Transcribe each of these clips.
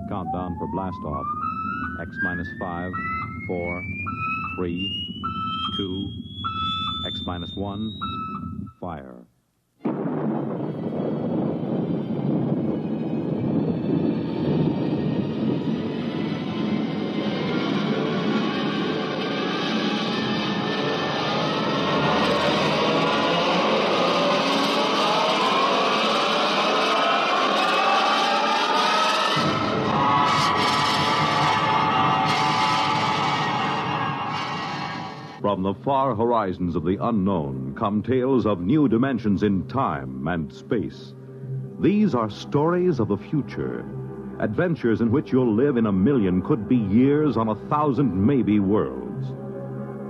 Countdown for blast off. X minus 5, 4, 3, 2, X minus 1, fire. From the far horizons of the unknown come tales of new dimensions in time and space. These are stories of the future, adventures in which you'll live in a million, could be years, on 1,000 maybe worlds.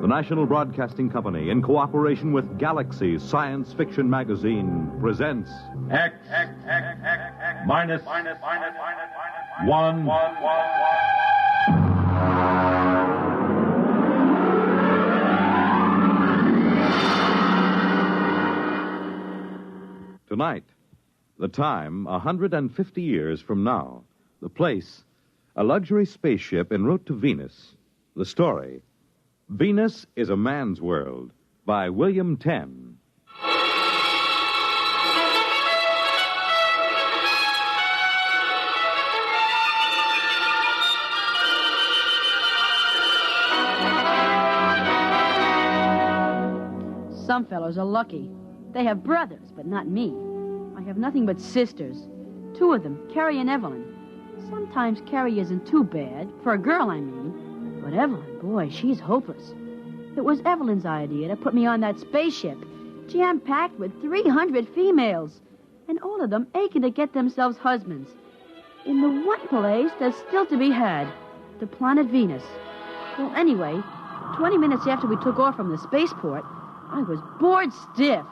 The National Broadcasting Company, in cooperation with Galaxy Science Fiction Magazine, presents X minus 1. Tonight, the time, 150 years from now. The place, a luxury spaceship en route to Venus. The story, Venus is a Man's World, by William Tenn. Some fellows are lucky. They have brothers, but not me. I have nothing but sisters. 2 of them, Carrie and Evelyn. Sometimes Carrie isn't too bad, for a girl, I mean. But Evelyn, boy, she's hopeless. It was Evelyn's idea to put me on that spaceship, jam-packed with 300 females, and all of them aching to get themselves husbands. In the one place that's still to be had, the planet Venus. Well, anyway, 20 minutes after we took off from the spaceport, I was bored stiff.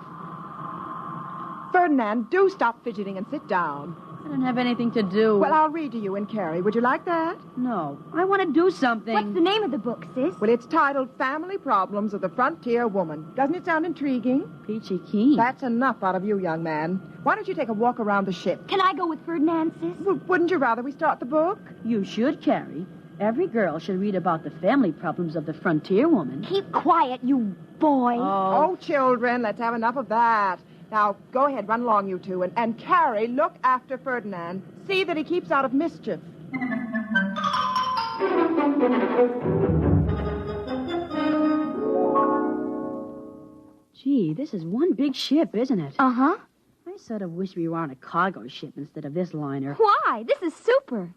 Ferdinand, do stop fidgeting and sit down. I don't have anything to do. Well, I'll read to you and Carrie. Would you like that? No, I want to do something. What's the name of the book, sis? Well, it's titled Family Problems of the Frontier Woman. Doesn't it sound intriguing? Peachy keen. That's enough out of you, young man. Why don't you take a walk around the ship? Can I go with Ferdinand, sis? Well, wouldn't you rather we start the book? You should, Carrie. Every girl should read about the family problems of the frontier woman. Keep quiet, you boy. Oh, children, let's have enough of that. Now, go ahead, run along, you two. And Carrie, look after Ferdinand. See that he keeps out of mischief. Gee, this is one big ship, isn't it? Uh-huh. I sort of wish we were on a cargo ship instead of this liner. Why? This is super.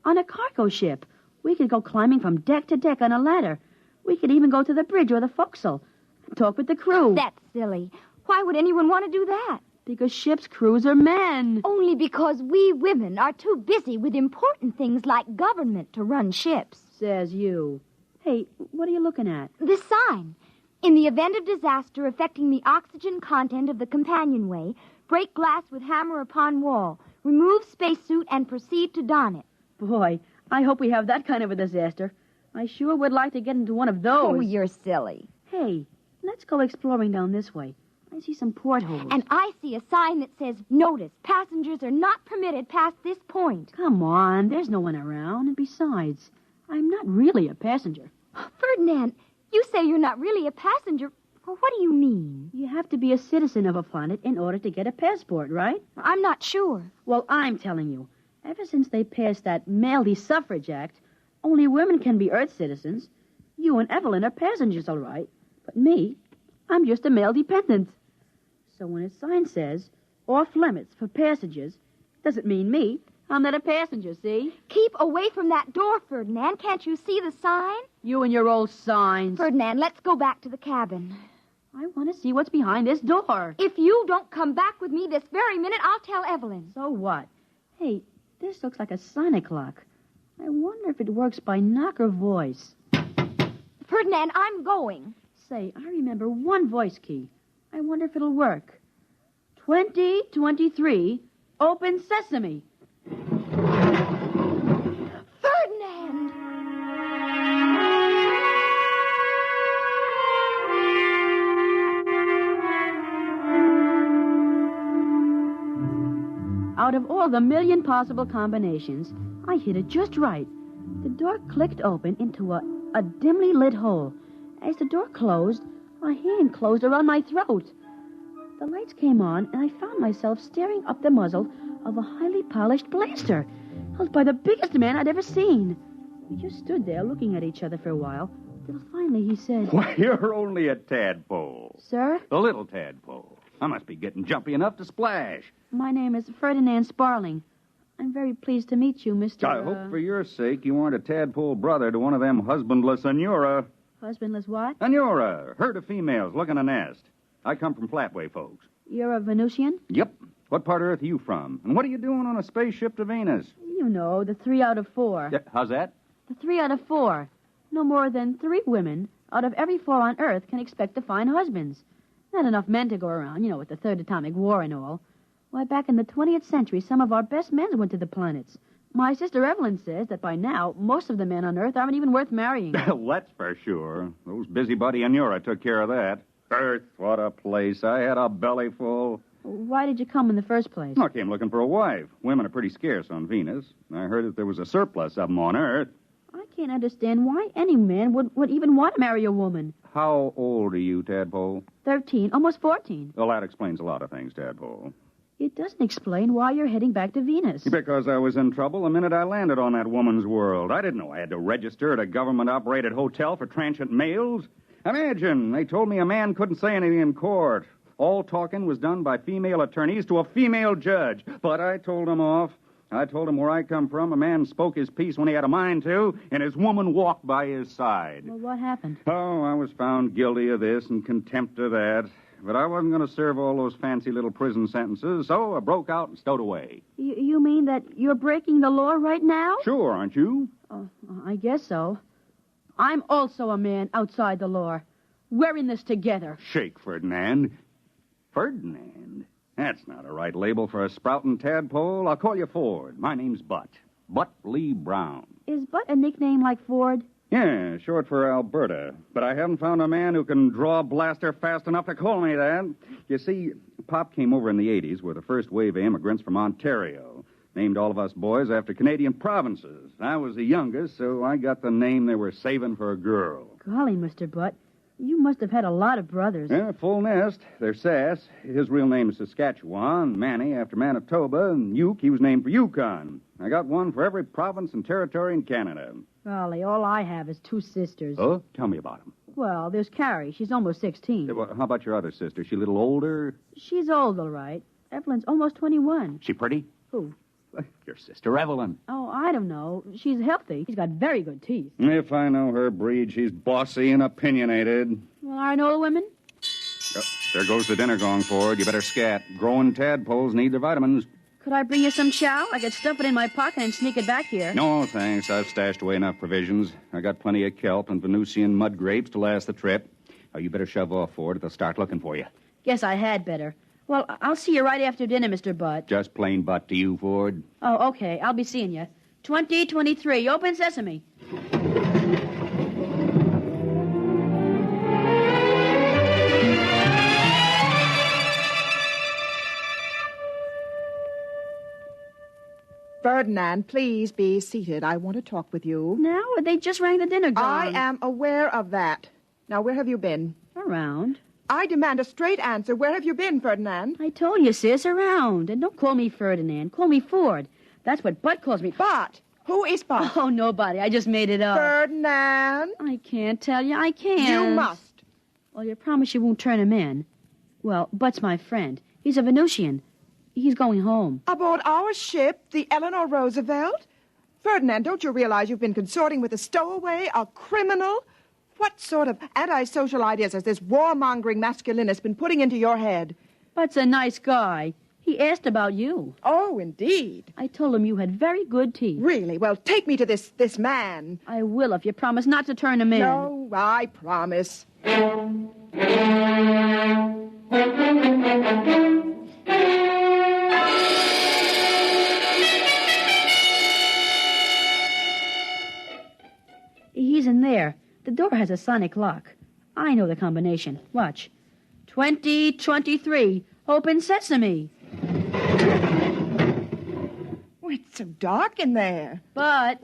On a cargo ship, we could go climbing from deck to deck on a ladder. We could even go to the bridge or the forecastle and talk with the crew. That's silly. Why would anyone want to do that? Because ship's crews are men. Only because we women are too busy with important things like government to run ships. Says you. Hey, what are you looking at? This sign. In the event of disaster affecting the oxygen content of the companionway, break glass with hammer upon wall. Remove spacesuit and proceed to don it. Boy, I hope we have that kind of a disaster. I sure would like to get into one of those. Oh, you're silly. Hey, let's go exploring down this way. I see some portholes. And I see a sign that says, notice, passengers are not permitted past this point. Come on, there's no one around. And besides, I'm not really a passenger. Ferdinand, you say you're not really a passenger. Well, what do you mean? You have to be a citizen of a planet in order to get a passport, right? I'm not sure. Well, I'm telling you. Ever since they passed that Male Suffrage Act, only women can be Earth citizens. You and Evelyn are passengers, all right. But me, I'm just a male dependent. So when a sign says, off limits for passengers, doesn't mean me. I'm not a passenger, see? Keep away from that door, Ferdinand. Can't you see the sign? You and your old signs. Ferdinand, let's go back to the cabin. I want to see what's behind this door. If you don't come back with me this very minute, I'll tell Evelyn. So what? Hey, this looks like a sonic clock. I wonder if it works by knock or voice. Ferdinand, I'm going. Say, I remember one voice key. I wonder if it'll work. 2023, open sesame. Ferdinand! Out of all the million possible combinations, I hit it just right. The door clicked open into a dimly lit hole. As the door closed, a hand closed around my throat. The lights came on, and I found myself staring up the muzzle of a highly polished blaster, held by the biggest man I'd ever seen. We just stood there looking at each other for a while, till finally he said, Why, you're only a tadpole. Sir, A little tadpole. I must be getting jumpy enough to splash. my name is Ferdinand Sparling. I'm very pleased to meet you, Mr. I hope for your sake you aren't a tadpole brother to one of them husbandless Anura. Husbandless what? Anura, herd of females looking a nest. I come from Flatway, folks. You're a Venusian? Yep. What part of Earth are you from? And what are you doing on a spaceship to Venus? You know, the 3 out of 4. Yeah, how's that? The 3 out of 4. No more than 3 women out of every 4 on Earth can expect to find husbands. Not enough men to go around, with the Third Atomic War and all. Why, back in the 20th century, some of our best men went to the planets. My sister Evelyn says that by now, most of the men on Earth aren't even worth marrying. Well, that's for sure. Those busybody Anura took care of that. Earth, what a place. I had a belly full. Why did you come in the first place? I came looking for a wife. Women are pretty scarce on Venus. I heard that there was a surplus of them on Earth. I can't understand why any man would even want to marry a woman. How old are you, Tadpole? 13, almost 14. Well, that explains a lot of things, Tadpole. It doesn't explain why you're heading back to Venus. Because I was in trouble the minute I landed on that woman's world. I didn't know I had to register at a government-operated hotel for transient males. Imagine, they told me a man couldn't say anything in court. All talking was done by female attorneys to a female judge. But I told them off. I told him where I come from, a man spoke his piece when he had a mind to, and his woman walked by his side. Well, what happened? Oh, I was found guilty of this and contempt of that. But I wasn't going to serve all those fancy little prison sentences, so I broke out and stowed away. You mean that you're breaking the law right now? Sure, aren't you? Oh, I guess so. I'm also a man outside the law. We're in this together. Shake, Ferdinand. Ferdinand? That's not a right label for a sprouting tadpole. I'll call you Ford. My name's Butt. Butt Lee Brown. Is Butt a nickname like Ford? Yeah, short for Alberta. But I haven't found a man who can draw a blaster fast enough to call me that. You see, Pop came over in the 80s with the first wave of immigrants from Ontario. Named all of us boys after Canadian provinces. I was the youngest, so I got the name they were saving for a girl. Golly, Mr. Butt, you must have had a lot of brothers. Yeah, full nest. They're Sass. His real name is Saskatchewan. Manny after Manitoba. And Uke, he was named for Yukon. I got one for every province and territory in Canada. Golly, all I have is 2 sisters. Oh? Tell me about them. Well, there's Carrie. She's almost 16. Yeah, well, how about your other sister? She a little older? She's old, all right. Evelyn's almost 21. She pretty? Who? Your sister Evelyn. Oh, I don't know. She's healthy. She's got very good teeth. If I know her breed, she's bossy and opinionated. Well, are no women? Oh, there goes the dinner gong, Ford. You better scat. Growing tadpoles need their vitamins. Could I bring you some chow? I could stuff it in my pocket and sneak it back here. No, thanks. I've stashed away enough provisions. I got plenty of kelp and Venusian mud grapes to last the trip. Oh, you better shove off, Ford, or they'll start looking for you. Guess I had better. Well, I'll see you right after dinner, Mr. Butt. Just plain butt to you, Ford. Oh, okay. I'll be seeing you. 2023. Open sesame. Ferdinand, please be seated. I want to talk with you. Now, they just rang the dinner gong. I am aware of that. Now, where have you been? Around. I demand a straight answer. Where have you been, Ferdinand? I told you, sis, around. And don't call me Ferdinand. Call me Ford. That's what Butt calls me. Bart. Who is Bart? Oh, nobody. I just made it up. Ferdinand. I can't tell you. I can't. You must. Well, you promise you won't turn him in. Well, Butt's my friend. He's a Venusian. He's going home. Aboard our ship, the Eleanor Roosevelt? Ferdinand, don't you realize you've been consorting with a stowaway, a criminal? What sort of antisocial ideas has this warmongering masculinist been putting into your head? Butt's a nice guy. He asked about you. Oh, indeed. I told him you had very good teeth. Really? Well, take me to this man. I will if you promise not to turn him in. No, I promise. He's in there. The door has a sonic lock. I know the combination. Watch. 2023. Open sesame. Oh, it's so dark in there. Bud,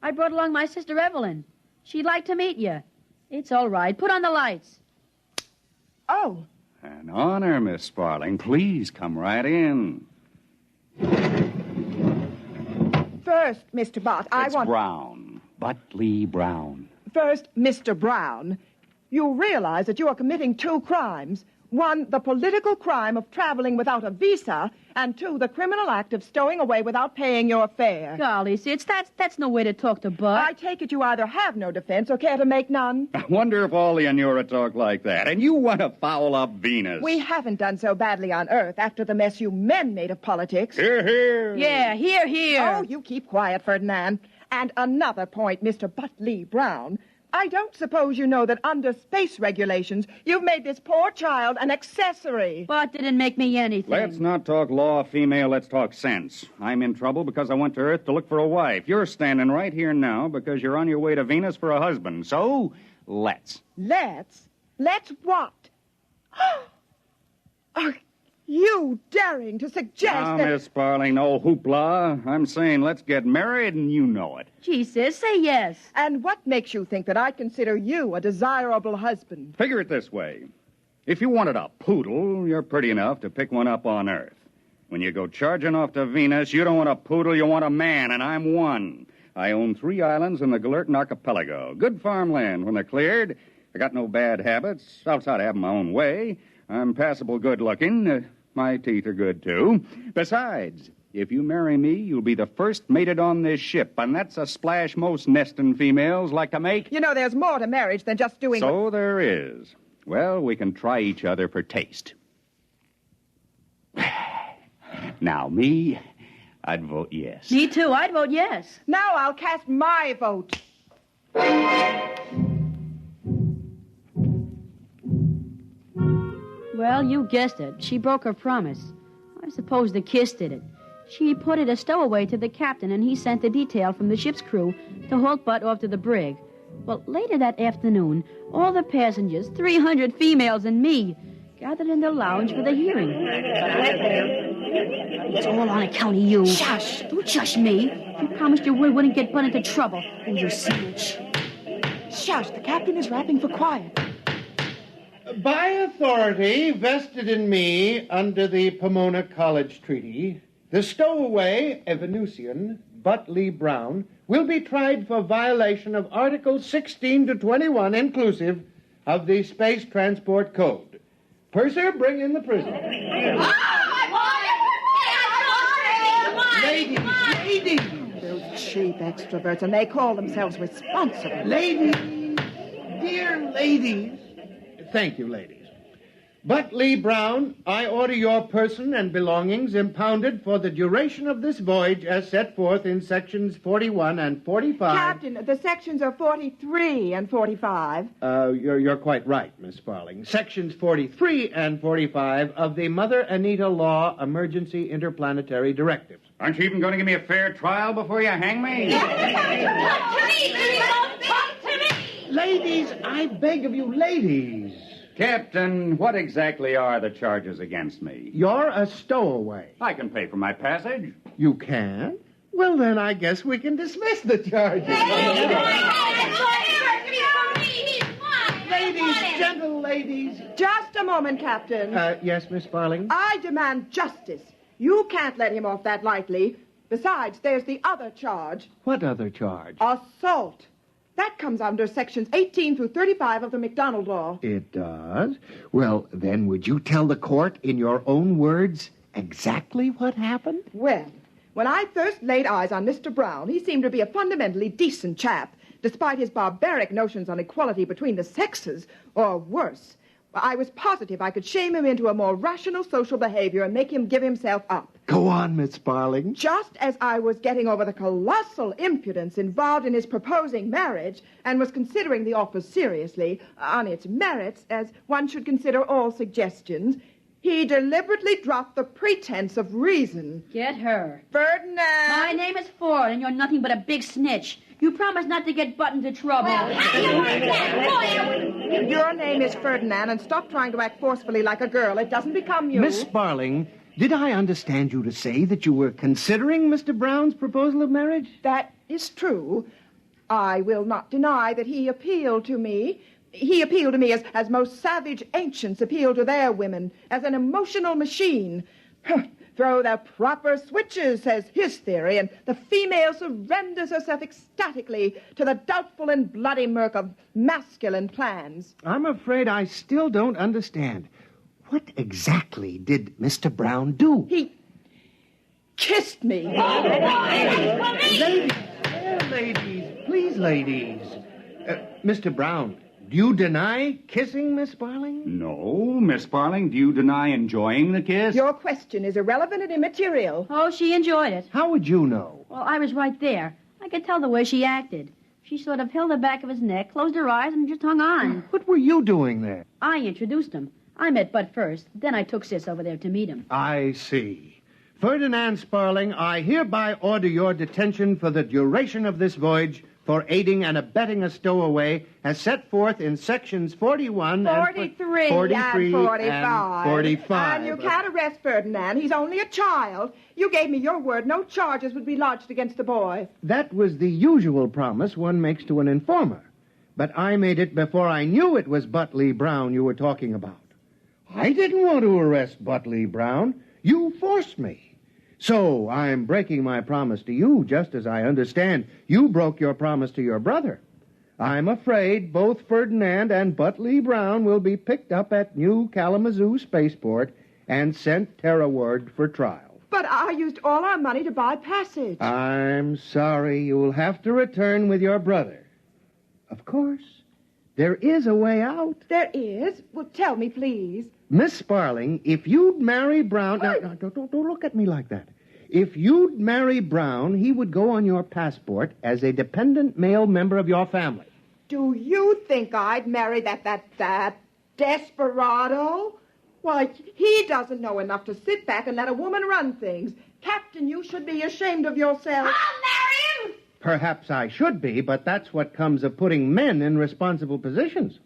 I brought along my sister Evelyn. She'd like to meet you. It's all right. Put on the lights. Oh, An honor, Miss Sparling. Please come right in. first, Mr. Bott, It's Brown. Butley Brown. First, Mr. Brown, you realize that you are committing two crimes. One, the political crime of traveling without a visa, and two, the criminal act of stowing away without paying your fare. Golly, Sid, that's no way to talk to Bud. I take it you either have no defense or care to make none. I wonder if all the Anura talk like that. And you want to foul up Venus. We haven't done so badly on Earth after the mess you men made of politics. Hear, hear. Yeah, here. Oh, you keep quiet, Ferdinand. And another point, Mr. Butley Brown. I don't suppose you know that under space regulations, you've made this poor child an accessory. Bud didn't make me anything. Let's not talk law, female. Let's talk sense. I'm in trouble because I went to Earth to look for a wife. You're standing right here now because you're on your way to Venus for a husband. So, let's. Let's what? Are you daring to suggest Now, that... Miss Sparling, no hoopla. I'm saying let's get married, and you know it. Gee, sis, say yes. And what makes you think that I consider you a desirable husband? Figure it this way. If you wanted a poodle, you're pretty enough to pick one up on Earth. When you go charging off to Venus, you don't want a poodle, you want a man, and I'm one. I own 3 islands in the Galertan Archipelago. Good farmland when they're cleared. I got no bad habits, outside of having my own way. I'm passable good-looking. My teeth are good, too. Besides, if you marry me, you'll be the first mated on this ship, and that's a splash most nesting females like to make. You know, there's more to marriage than just doing... So there is. Well, we can try each other for taste. Now, me, I'd vote yes. Me too, I'd vote yes. Now I'll cast my vote. Well, you guessed it. She broke her promise. I suppose the kiss did it. She put it a stowaway to the captain, and he sent the detail from the ship's crew to haul Bud off to the brig. Well, later that afternoon, all the passengers, 300 females and me, gathered in the lounge for the hearing. It's all on account of you. Shush! Don't shush me. You promised you wouldn't get Bud into trouble. Oh, you snitch. Shush, the captain is rapping for quiet. By authority vested in me under the Pomona College Treaty, the stowaway Evanusian, Butley Brown, will be tried for violation of Articles 16 to 21 inclusive of the Space Transport Code. Purser, bring in the prisoner. Ladies! Those cheap extroverts, and they call themselves responsible. Ladies! Dear ladies! Thank you, ladies. Butley Brown, I order your person and belongings impounded for the duration of this voyage as set forth in sections 41 and 45. Captain, the sections are 43 and 45. You're quite right, Miss Sparling. Sections 43 and 45 of the Mother Anita Law Emergency Interplanetary Directives. Aren't you even going to give me a fair trial before you hang me? Ladies, I beg of you, ladies. Captain, what exactly are the charges against me? You're a stowaway. I can pay for my passage. You can? Well, then I guess we can dismiss the charges. Ladies, gentle ladies. Just a moment, Captain. Yes, Miss Sparling? I demand justice. You can't let him off that lightly. Besides, there's the other charge. What other charge? Assault. That comes under sections 18 through 35 of the McDonald Law. It does? Well, then would you tell the court in your own words exactly what happened? Well, when I first laid eyes on Mr. Brown, he seemed to be a fundamentally decent chap, despite his barbaric notions on equality between the sexes, or worse. I was positive I could shame him into a more rational social behavior and make him give himself up. Go on, Miss Sparling. Just as I was getting over the colossal impudence involved in his proposing marriage and was considering the offer seriously, on its merits, as one should consider all suggestions, he deliberately dropped the pretense of reason. Get her. Ferdinand! My name is Ford, and you're nothing but a big snitch. You promised not to get Bud into trouble. Your name is Ferdinand, and stop trying to act forcefully like a girl. It doesn't become you. Miss Sparling, did I understand you to say that you were considering Mr. Brown's proposal of marriage? That is true. I will not deny that he appealed to me. He appealed to me as most savage ancients appeal to their women, as an emotional machine. Throw the proper switches, says his theory, and the female surrenders herself ecstatically to the doubtful and bloody murk of masculine plans. I'm afraid I still don't understand. What exactly did Mr. Brown do? He kissed me. Ladies, ladies, please, ladies. Mr. Brown, do you deny kissing Miss Sparling? No, Miss Sparling, do you deny enjoying the kiss? Your question is irrelevant and immaterial. Oh, she enjoyed it. How would you know? Well, I was right there. I could tell the way she acted. She sort of held the back of his neck, closed her eyes, and just hung on. What were you doing there? I introduced him. I met Bud first. Then I took Sis over there to meet him. I see. Ferdinand Sparling, I hereby order your detention for the duration of this voyage for aiding and abetting a stowaway as set forth in sections 41 43 and 43 and 45. and 45. And you can't arrest Ferdinand. He's only a child. You gave me your word no charges would be lodged against the boy. That was the usual promise one makes to an informer. But I made it before I knew it was Butley Brown you were talking about. I didn't want to arrest Butley Brown. You forced me. So I'm breaking my promise to you, just as I understand you broke your promise to your brother. I'm afraid both Ferdinand and Butley Brown will be picked up at New Kalamazoo Spaceport and sent terrorward for trial. But I used all our money to buy passage. I'm sorry. You'll have to return with your brother. Of course, there is a way out. There is? Well, tell me, please. Miss Sparling, if you'd marry Brown... Now, don't look at me like that. If you'd marry Brown, he would go on your passport as a dependent male member of your family. Do you think I'd marry that desperado? Why, he doesn't know enough to sit back and let a woman run things. Captain, you should be ashamed of yourself. I'll marry him! Perhaps I should be, but that's what comes of putting men in responsible positions.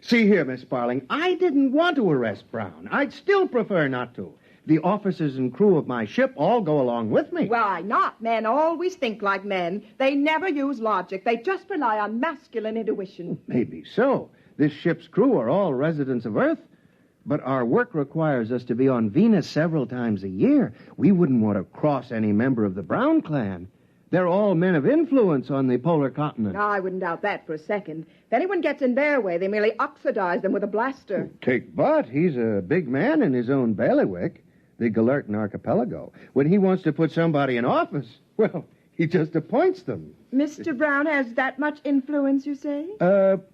See here, Miss Sparling, I didn't want to arrest Brown. I'd still prefer not to. The officers and crew of my ship all go along with me. Why not? Men always think like men. They never use logic. They just rely on masculine intuition. Maybe so. This ship's crew are all residents of Earth. But our work requires us to be on Venus several times a year. We wouldn't want to cross any member of the Brown clan. They're all men of influence on the polar continent. No, I wouldn't doubt that for a second. If anyone gets in their way, they merely oxidize them with a blaster. Take Butt. He's a big man in his own bailiwick, the Galertan Archipelago. When he wants to put somebody in office, well, he just appoints them. Mr. Brown has that much influence, you say?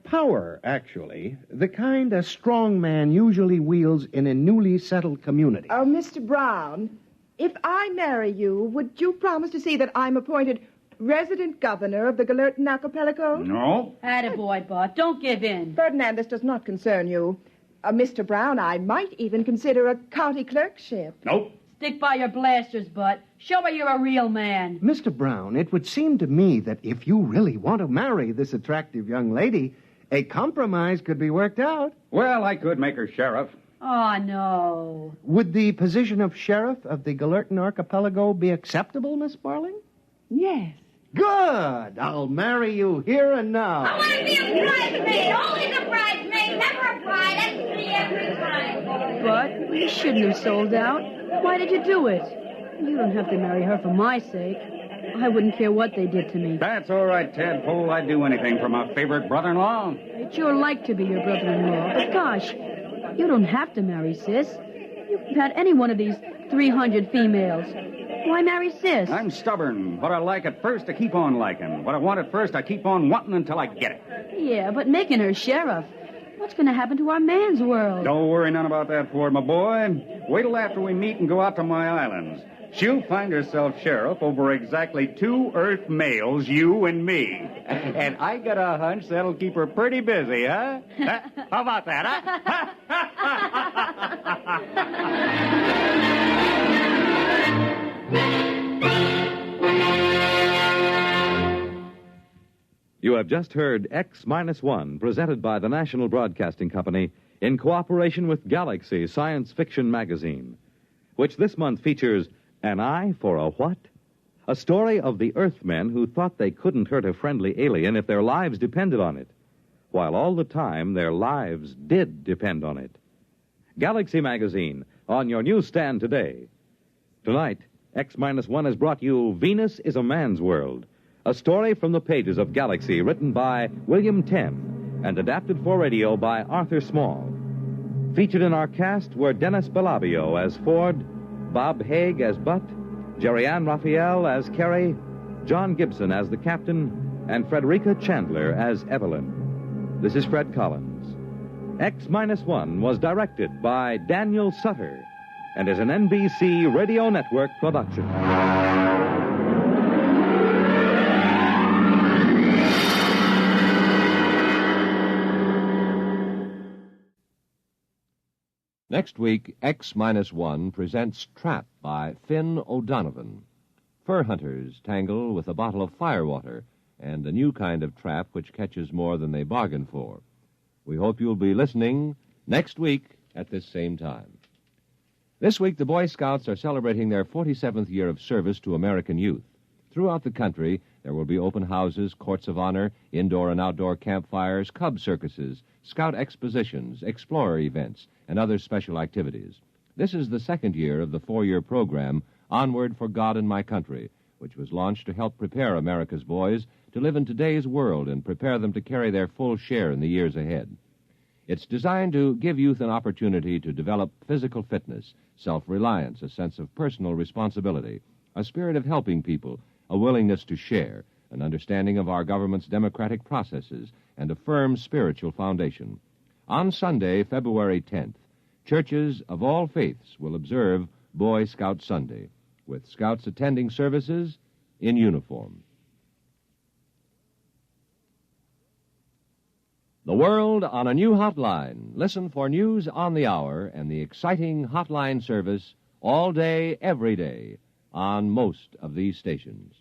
Power, actually. The kind a strong man usually wields in a newly settled community. Oh, Mr. Brown, if I marry you, would you promise to see that I'm appointed resident governor of the Galertan Archipelago? No. Attaboy, Bud. Don't give in. Ferdinand, this does not concern you. Mr. Brown, I might even consider a county clerkship. Nope. Stick by your blasters, Bud. Show her you're a real man. Mr. Brown, it would seem to me that if you really want to marry this attractive young lady, a compromise could be worked out. Well, I could make her sheriff. Oh, no. Would the position of sheriff of the Galertan Archipelago be acceptable, Miss Sparling? Yes. Good. I'll marry you here and now. I want to be a bridesmaid. Always a bridesmaid, never a bride. That's me every time. Bud, you shouldn't have sold out. Why did you do it? You don't have to marry her for my sake. I wouldn't care what they did to me. That's all right, Tadpole. I'd do anything for my favorite brother-in-law. I'd sure like to be your brother-in-law. But gosh, you don't have to marry Sis. You can have any one of these 300 females. Why marry Sis? I'm stubborn. What I like at first, I keep on liking. What I want at first, I keep on wanting until I get it. Yeah, but making her sheriff, what's going to happen to our man's world? Don't worry none about that, Ford, my boy. Wait till after we meet and go out to my islands. She'll find herself sheriff over exactly 2 Earth males, you and me. And I got a hunch that'll keep her pretty busy, huh? How about that, You have just heard X-1, presented by the National Broadcasting Company in cooperation with Galaxy Science Fiction Magazine. which this month features An Eye for a What? A story of the Earthmen who thought they couldn't hurt a friendly alien if their lives depended on it, while all the time their lives did depend on it. Galaxy Magazine, on your newsstand today. Tonight, X-1 has brought you Venus is a Man's World, a story from the pages of Galaxy written by William Tenn and adapted for radio by Arthur Small. Featured in our cast were Dennis Bellavio as Ford, Bob Haig as Butt, Jerry Ann Raphael as Carrie, John Gibson as the captain, and Frederica Chandler as Evelyn. This is Fred Collins. X-1 was directed by Daniel Sutter and is an NBC Radio Network production. Next week, X-1 presents Trap by Finn O'Donovan. Fur hunters tangle with a bottle of firewater and a new kind of trap which catches more than they bargain for. We hope you'll be listening next week at this same time. This week, the Boy Scouts are celebrating their 47th year of service to American youth. Throughout the country, there will be open houses, courts of honor, indoor and outdoor campfires, cub circuses, scout expositions, explorer events, and other special activities. This is the second year of the 4-year program, Onward for God and My Country, which was launched to help prepare America's boys to live in today's world and prepare them to carry their full share in the years ahead. It's designed to give youth an opportunity to develop physical fitness, self-reliance, a sense of personal responsibility, a spirit of helping people, a willingness to share, an understanding of our government's democratic processes, and a firm spiritual foundation. On Sunday, February 10th, churches of all faiths will observe Boy Scout Sunday, with scouts attending services in uniform. The world on a new hotline. Listen for news on the hour and the exciting hotline service all day, every day, on most of these stations.